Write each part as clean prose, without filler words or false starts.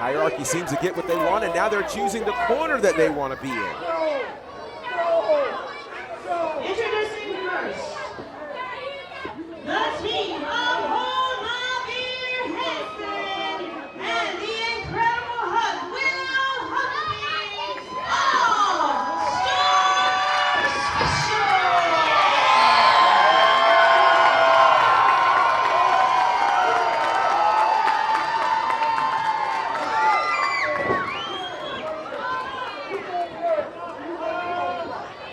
Hierarchy seems to get what they want, and now they're choosing the corner that they want to be in. Introducing first, the team of Huckaby Hanson and the incredible Huckaby All-Star Special.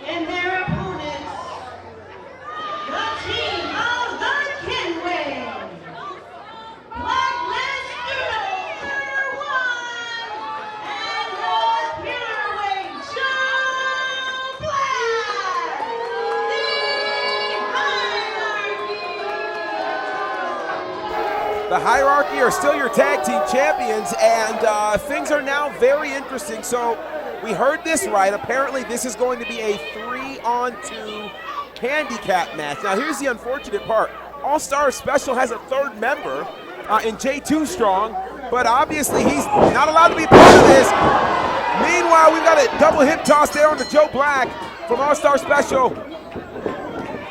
And their opponents, the team of the Kenway, Blacklist number 1, and North Pirouette, Joe Black, The Hierarchy are still your tag team champions, and things are now very interesting. So we heard this right. Apparently this is going to be a 3-on-2 handicap match. Now here's the unfortunate part. All-Star Special has a third member in J2 Strong, but obviously he's not allowed to be part of this. Meanwhile, we've got a double hip toss there on the Joe Black from All-Star Special.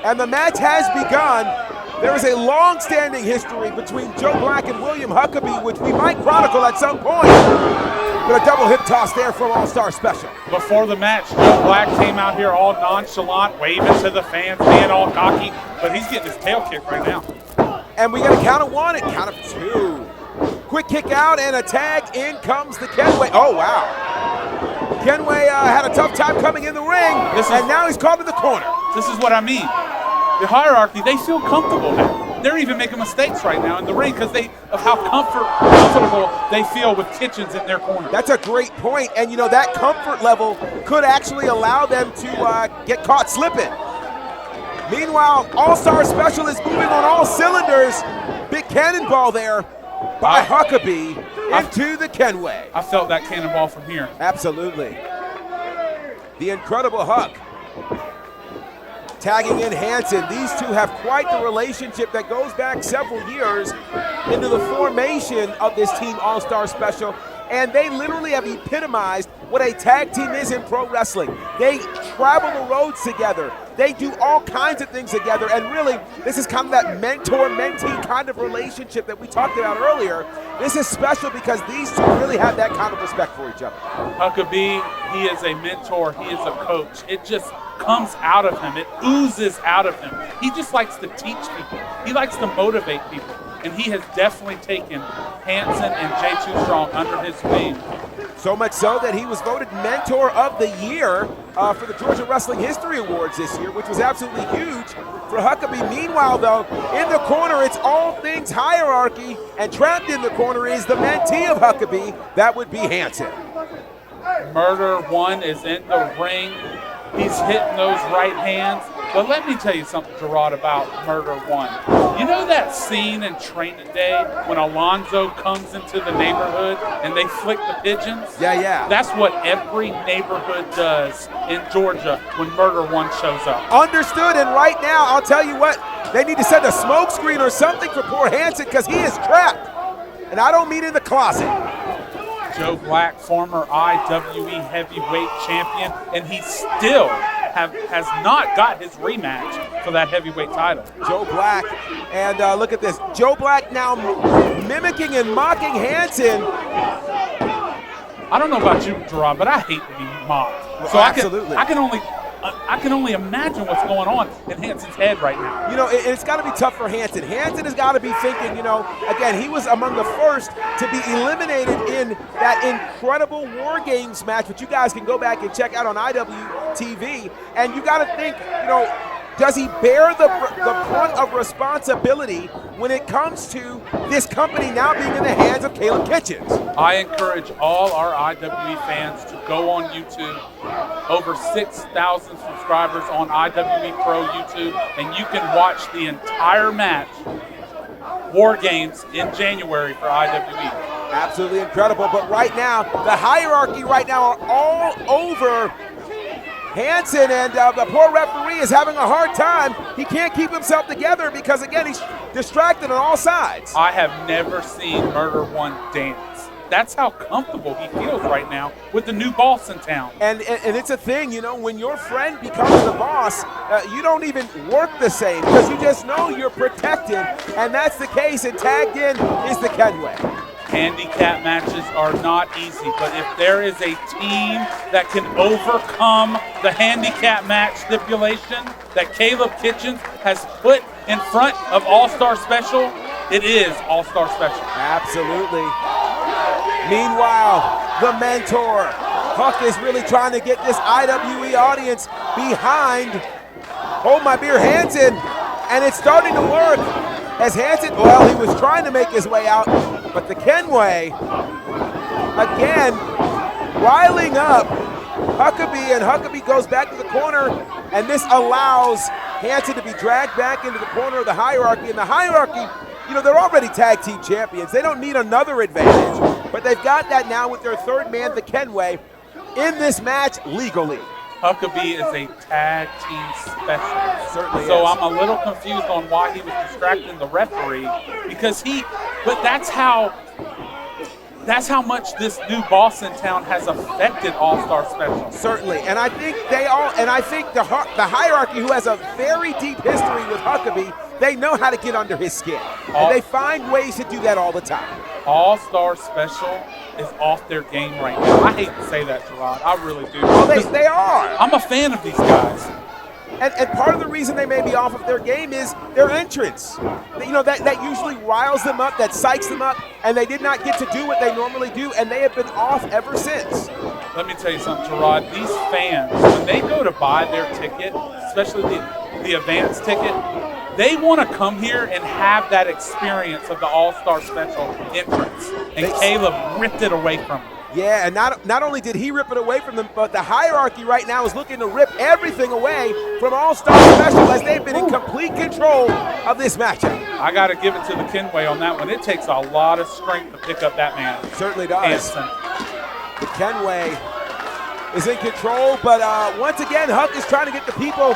And the match has begun. There is a long-standing history between Joe Black and William Huckaby, which we might chronicle at some point. But a double hip toss there from All-Star Special. Before the match, Joe Black came out here all nonchalant, waving to the fans, being all cocky, but he's getting his tail kicked right now. And we got a count of 1 and count of 2. Quick kick out and a tag. In comes the Kenway. Oh, wow. Kenway had a tough time coming in the ring, and now he's caught in the corner. This is what I mean. The Hierarchy, they feel comfortable now. They're even making mistakes right now in the ring because of how comfortable they feel with Kitchens in their corner. That's a great point, and you know that comfort level could actually allow them to get caught slipping. Meanwhile, All-Star Special is moving on all cylinders. Big cannonball there by Huckaby into the Kenway. I felt that cannonball from here. Absolutely. The incredible Huck tagging in Hanson. These two have quite the relationship that goes back several years into the formation of this team All-Star Special, and they literally have epitomized what a tag team is in pro wrestling. They travel the roads together. They do all kinds of things together, and really, this is kind of that mentor-mentee kind of relationship that we talked about earlier. This is special because these two really have that kind of respect for each other. Huckaby, he is a mentor, he is a coach. It just comes out of him. It oozes out of him. He just likes to teach people. He likes to motivate people. And he has definitely taken Hanson and J2 Strong under his wing. So much so that he was voted Mentor of the Year for the Georgia Wrestling History Awards this year, which was absolutely huge for Huckaby. Meanwhile, though, in the corner, it's all things Hierarchy, and trapped in the corner is the mentee of Huckaby. That would be Hanson. Murder One is in the ring. He's hitting those right hands. But let me tell you something, Gerard, about Murder One. You know that scene in Training Day when Alonzo comes into the neighborhood and they flick the pigeons? Yeah. That's what every neighborhood does in Georgia when Murder One shows up. Understood, and right now, I'll tell you what, they need to send a smoke screen or something for poor Hanson because he is trapped. And I don't mean in the closet. Joe Black, former IWE heavyweight champion, and he still has not got his rematch for that heavyweight title. Joe Black, and look at this. Joe Black now mimicking and mocking Hanson. I don't know about you, Gerard, but I hate to be mocked. So absolutely. I can only imagine what's going on in Hanson's head right now. You know, it's got to be tough for Hanson. Hanson has got to be thinking, you know, again, he was among the first to be eliminated in that incredible War Games match, which you guys can go back and check out on IWTV. And you got to think, you know, does he bear the brunt of responsibility when it comes to this company now being in the hands of Caleb Kitchens? I encourage all our IWE fans to go on YouTube. Over 6,000 subscribers on IWE Pro YouTube, and you can watch the entire match, War Games, in January for IWE. Absolutely incredible, but right now, the Hierarchy right now are all over Hanson, and the poor referee is having a hard time. He can't keep himself together because, again, he's distracted on all sides. I have never seen Murder One dance. That's how comfortable he feels right now with the new boss in town. And it's a thing, you know, when your friend becomes the boss, you don't even work the same because you just know you're protected, and that's the case, and tagged in is the Kenway. Handicap matches are not easy, but if there is a team that can overcome the handicap match stipulation that Caleb Kitchens has put in front of All-Star Special, it is All-Star Special. Absolutely. Meanwhile, the mentor, Huck, is really trying to get this IWE audience behind Hold My Beer Hanson, and it's starting to work. As Hanson, well, he was trying to make his way out, but the Kenway, again, riling up Huckaby, and Huckaby goes back to the corner, and this allows Hanson to be dragged back into the corner of the hierarchy. And the hierarchy, you know, they're already tag team champions. They don't need another advantage, but they've got that now with their third man, the Kenway, in this match legally. Huckaby is a tag team specialist. Certainly so is. I'm a little confused on why he was distracting the referee, because but that's how much this new boss in town has affected All-Star Special. Certainly, and I think the hierarchy, who has a very deep history with Huckaby, they know how to get under his skin. And they find ways to do that all the time. All-Star Special is off their game right now. I hate to say that, Gerard. I really do. Well, they are. I'm a fan of these guys. And part of the reason they may be off of their game is their entrance. You know, that usually riles them up, that psychs them up, and they did not get to do what they normally do, and they have been off ever since. Let me tell you something, Gerard. These fans, when they go to buy their ticket, especially the advance ticket, they want to come here and have that experience of the All-Star Special entrance. And Caleb ripped it away from them. Yeah, and not only did he rip it away from them, but the hierarchy right now is looking to rip everything away from All-Star Special, as they've been in complete control of this matchup. I got to give it to the Kenway on that one. It takes a lot of strength to pick up that man. Certainly does. Hanson. The Kenway is in control, but once again, Huck is trying to get the people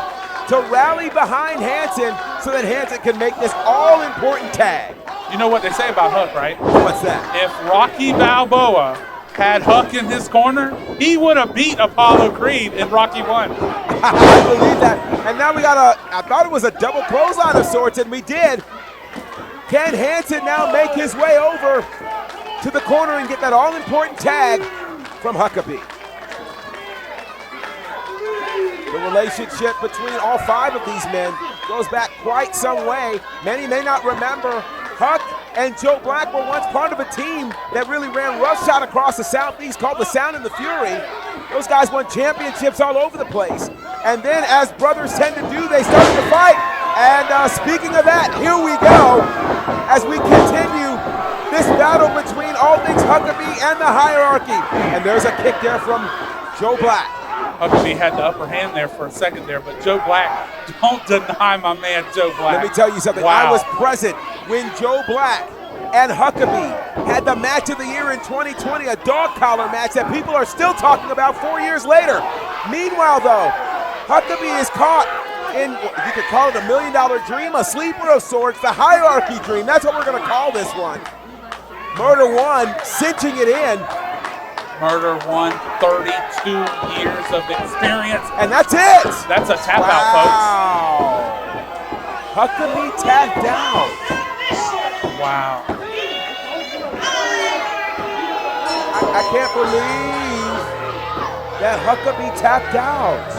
to rally behind Hanson so that Hanson can make this all-important tag. You know what they say about Huck, right? What's that? If Rocky Balboa had Huck in his corner, he would have beat Apollo Creed in Rocky 1. I believe that. And now we got I thought it was a double clothesline of sorts, and we did. Can Hanson now make his way over to the corner and get that all-important tag from Huckaby? The relationship between all five of these men goes back quite some way. Many may not remember, Huck and Joe Black were once part of a team that really ran roughshod across the Southeast called the Sound and the Fury. Those guys won championships all over the place. And then, as brothers tend to do, they started to fight. And speaking of that, here we go as we continue this battle between all things Huckaby and the hierarchy. And there's a kick there from Joe Black. Huckaby had the upper hand there for a second there, but Joe Black, don't deny my man Joe Black. Let me tell you something. Wow. I was present when Joe Black and Huckaby had the match of the year in 2020, a dog collar match that people are still talking about 4 years later. Meanwhile, though, Huckaby is caught in, you could call it $1 million dream, a sleeper of sorts, the hierarchy dream. That's what we're going to call this one. Murder One cinching it in. Murder One, 32 years of experience. And that's it. That's a tap out, folks. Huckaby tapped out. Wow. I can't believe that Huckaby tapped out.